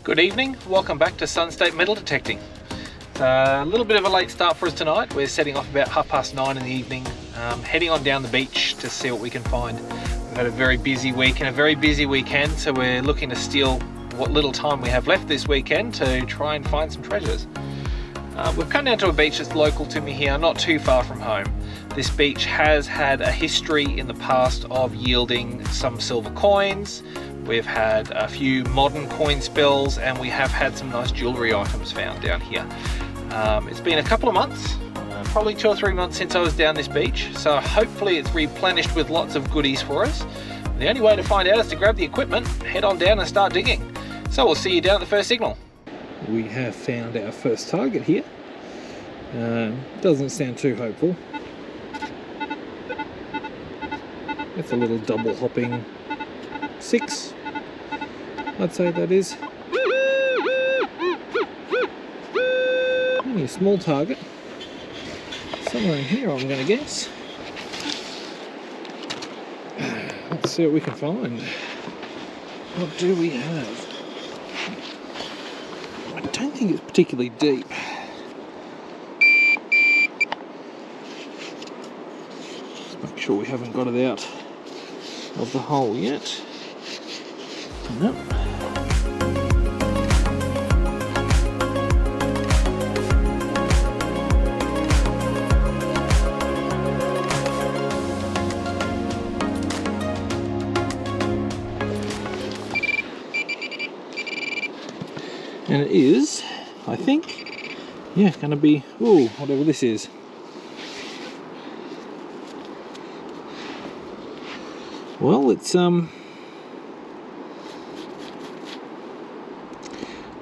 Good evening, welcome back to Sunstate Metal Detecting. It's a little bit of a late start for us tonight. We're setting off about 9:30 in the evening, heading on down the beach to see what we can find. We've had a very busy week and a very busy weekend, so we're looking to steal what little time we have left this weekend to try and find some treasures. We've come down to a beach that's local to me here, not too far from home. This beach has had a history in the past of yielding some silver coins. We've had a few modern coin spills, and we have had some nice jewellery items found down here. It's been a couple of months, probably 2 or 3 months since I was down this beach, so hopefully it's replenished with lots of goodies for us. The only way to find out is to grab the equipment, head on down and start digging. So we'll see you down at the first signal. We have found our first target here. Doesn't sound too hopeful. It's a little double hopping 6, I'd say that is. Only a small target. Somewhere in here, I'm going to guess. Let's see what we can find. What do we have? I don't think it's particularly deep. Just make sure we haven't got it out of the hole yet. Nope. And it is, I think, yeah, going to be, ooh, whatever this is. Well, it's looks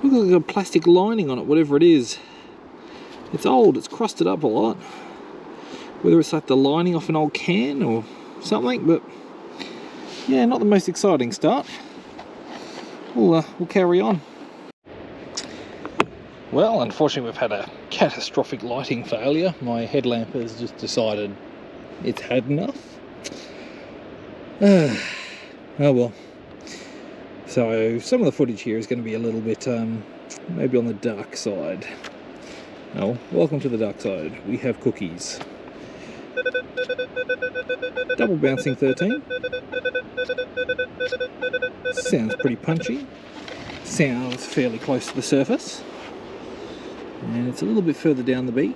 like a plastic lining on it, whatever it is. It's old, it's crusted up a lot. Whether it's like the lining off an old can or something, but yeah, not the most exciting start. We'll carry on. Well, unfortunately we've had a catastrophic lighting failure. My headlamp has just decided it's had enough. Oh well. So some of the footage here is going to be a little bit maybe on the dark side. Oh, welcome to the dark side. We have cookies. Double bouncing 13. Sounds pretty punchy. Sounds fairly close to the surface. And it's a little bit further down the beach,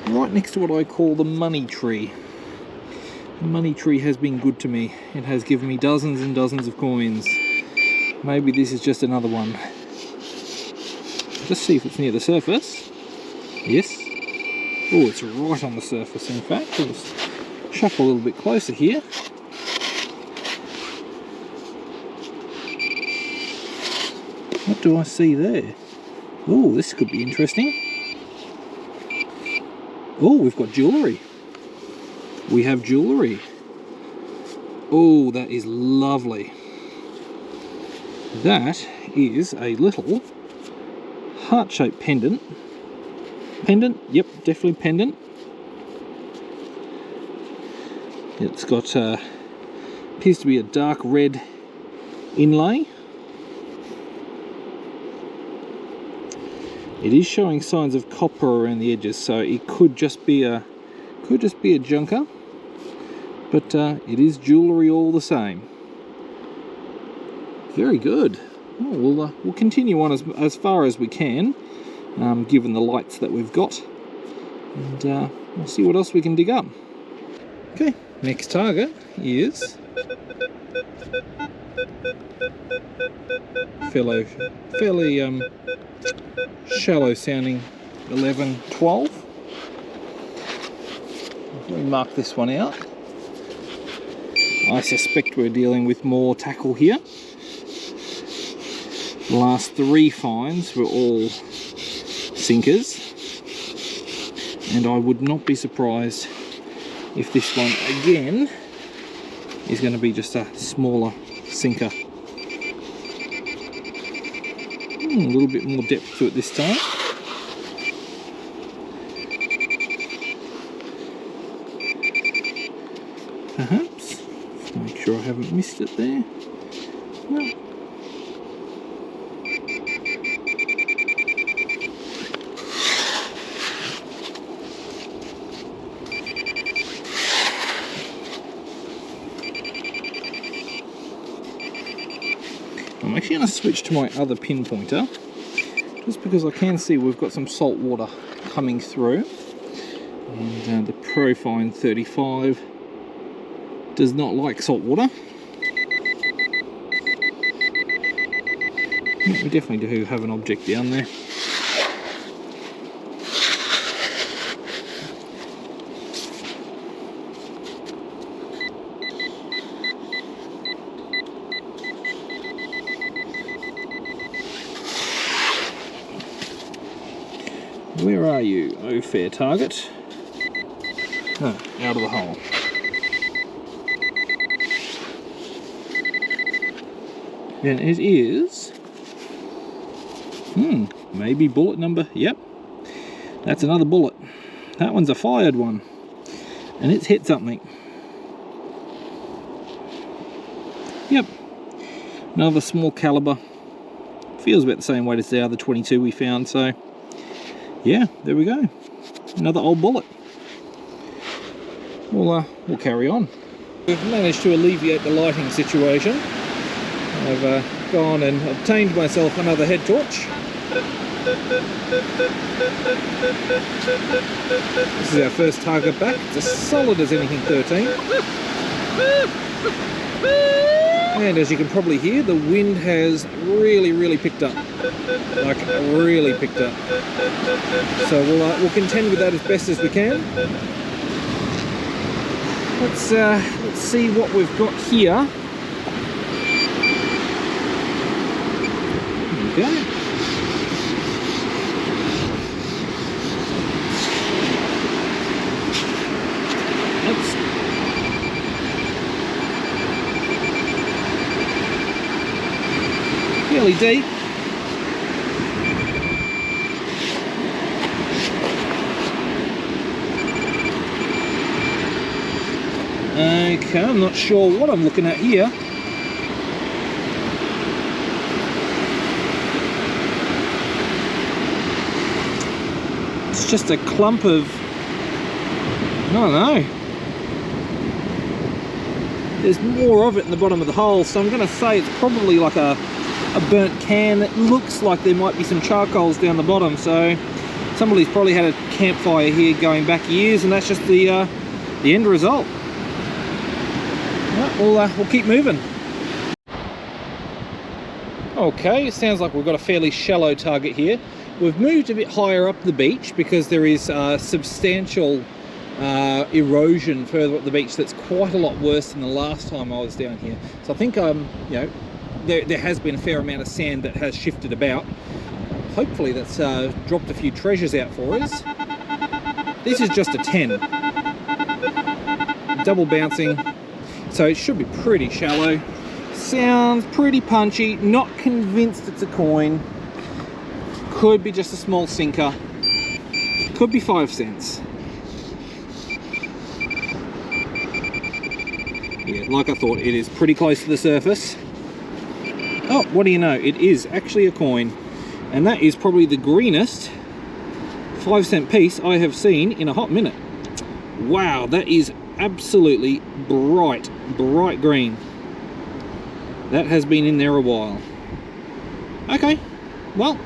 right next to what I call the money tree. The money tree has been good to me. It has given me dozens and dozens of coins. Maybe this is just another one. Just see if it's near the surface. Yes. Oh, it's right on the surface, in fact. I'll just shuffle a little bit closer here. What do I see there? Oh, this could be interesting. Oh, we've got jewellery. We have jewellery. Oh, that is lovely. That is a little heart-shaped pendant. Pendant? Yep, definitely pendant. It's got, appears to be a dark red inlay. It is showing signs of copper around the edges, so it could just be a junker, but it is jewellery all the same. Very good. Well, we'll continue on as far as we can, given the lights that we've got, and we'll see what else we can dig up. Okay, next target is fairly shallow sounding 11, 12. Let me mark this one out. I suspect we're dealing with more tackle here. The last 3 finds were all sinkers, and I would not be surprised if this one again is going to be just a smaller sinker. A little bit more depth to it this time. Perhaps. Make sure I haven't missed it there. No. I'm actually going to switch to my other pinpointer, just because I can see we've got some salt water coming through. And the Profine 35 does not like salt water. Yeah, we definitely do have an object down there. Where are you, oh fair target? Oh, out of the hole. And it is... maybe bullet number... Yep. That's another bullet. That one's a fired one. And it's hit something. Yep. Another small caliber. Feels about the same weight as the other 22 we found, so... yeah, there we go. Another old bullet. We'll carry on. We've managed to alleviate the lighting situation. I've gone and obtained myself another head torch. This is our first target back. It's as solid as anything 13. And as you can probably hear, the wind has really picked up. Like, really picked up. So we'll contend with that as best as we can. Let's see what we've got here. There we go. That's fairly deep. Okay, I'm not sure what I'm looking at here. It's just a clump of... I don't know. There's more of it in the bottom of the hole, so I'm going to say it's probably like a burnt can. It looks like there might be some charcoals down the bottom, so somebody's probably had a campfire here going back years, and that's just the end result. We'll keep moving. Okay, it sounds like we've got a fairly shallow target here. We've moved a bit higher up the beach because there is substantial erosion further up the beach that's quite a lot worse than the last time I was down here. So I think you know, there has been a fair amount of sand that has shifted about. Hopefully that's dropped a few treasures out for us. This is just a 10. Double bouncing. So it should be pretty shallow. Sounds pretty punchy. Not convinced it's a coin. Could be just a small sinker. Could be 5 cents. Yeah, like I thought, it is pretty close to the surface. Oh, what do you know? It is actually a coin. And that is probably the greenest 5-cent piece I have seen in a hot minute. Wow, that is absolutely bright green. That has been in there a while. Okay, well,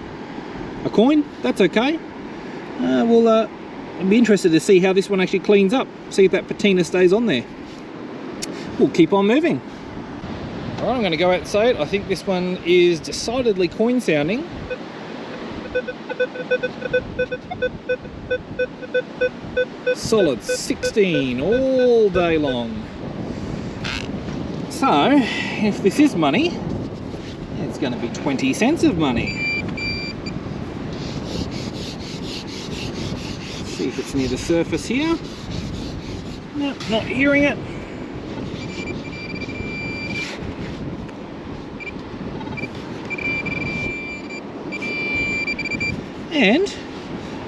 a coin, that's okay. I'll be interested to see how this one actually cleans up, see if that patina stays on there. We'll keep on moving. All right, I'm going to go out and say it. I think this one is decidedly coin sounding. Solid 16 all day long. So, if this is money, it's going to be 20 cents of money. Let's see if it's near the surface here. Nope, not hearing it. And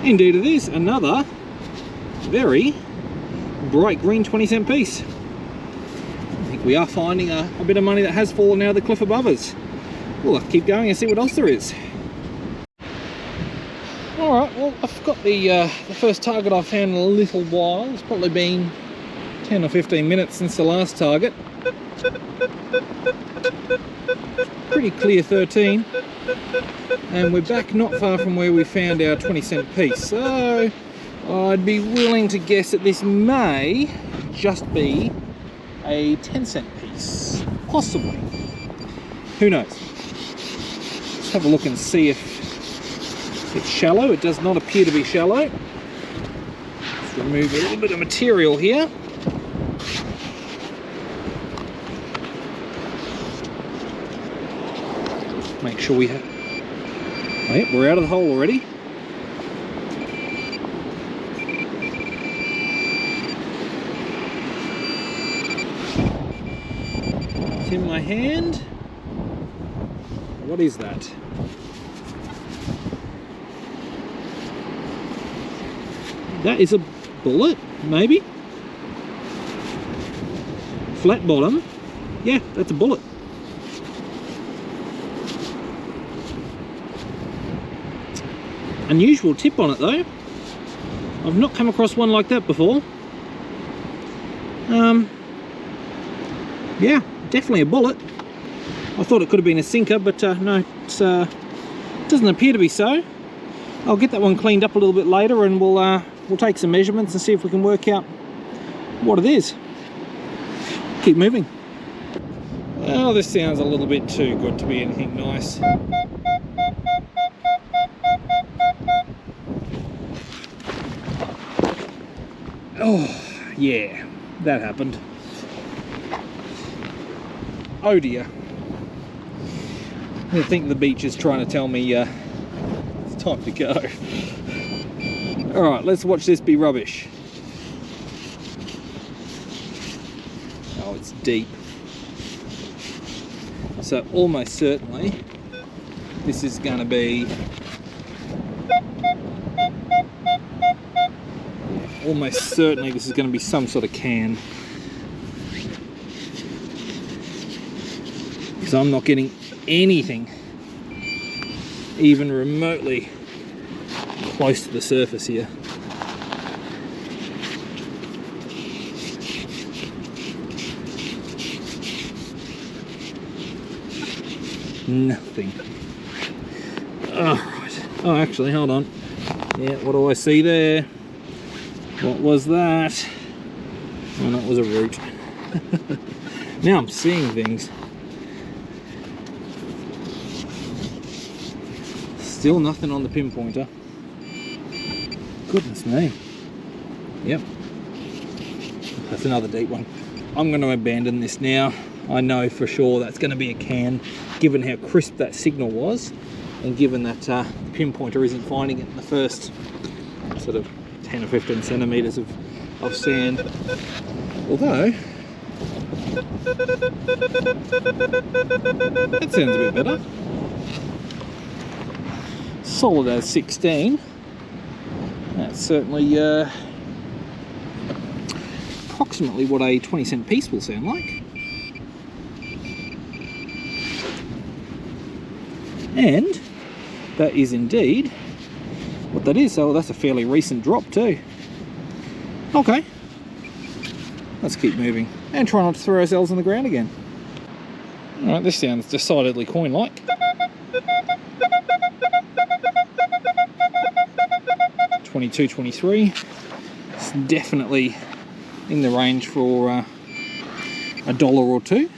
indeed it is another very bright green 20-cent piece. I think we are finding a bit of money that has fallen out of the cliff above us. We'll keep going and see what else there is. Alright, well, I've got the first target I've found in a little while. It's probably been 10 or 15 minutes since the last target. pretty clear 13. And we're back not far from where we found our 20-cent piece. So I'd be willing to guess that this may just be a 10-cent piece. Possibly. Who knows? Let's have a look and see if it's shallow. It does not appear to be shallow. Let's remove a little bit of material here. Make sure we have... Oh, yep, we're out of the hole already. It's in my hand. What is that? That is a bullet, maybe? Flat bottom. Yeah, that's a bullet. Unusual tip on it though. I've not come across one like that before. Yeah, definitely a bullet. I thought it could have been a sinker, but no, it's doesn't appear to be so. I'll get that one cleaned up a little bit later, and we'll take some measurements and see if we can work out what it is. Keep moving. Oh, this sounds a little bit too good to be anything nice. Oh, yeah, that happened. Oh dear. I think the beach is trying to tell me it's time to go. Alright, let's watch this be rubbish. Oh, it's deep. So almost certainly this is going to be... Almost certainly this is going to be some sort of can. Because I'm not getting anything even remotely close to the surface here. Nothing. Alright. Oh, actually, hold on. Yeah, what do I see there? What was that? Oh, that was a root. Now I'm seeing things. Still nothing on the pinpointer. Goodness me. Yep. That's another deep one. I'm going to abandon this now. I know for sure that's going to be a can, given how crisp that signal was, and given that the pinpointer isn't finding it in the first sort of 10 or 15 centimetres of sand. Although, that sounds a bit better. Solid as 16. That's certainly approximately what a 20-cent piece will sound like. And that is indeed what that is. So that's a fairly recent drop too. Okay, let's keep moving and try not to throw ourselves on the ground again. Alright, this sounds decidedly coin-like. $22, $23. It's definitely in the range for $1 or $2.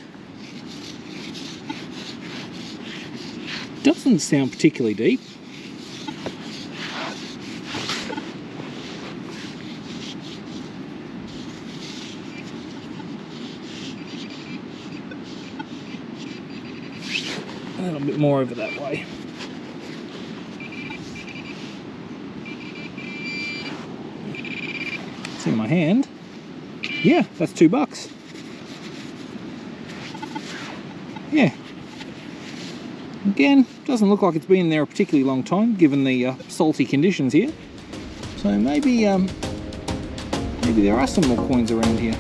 Doesn't sound particularly deep. A little bit more over that way. It's in my hand. Yeah, that's $2. Yeah. Again, doesn't look like it's been there a particularly long time, given the salty conditions here. So maybe there are some more coins around here.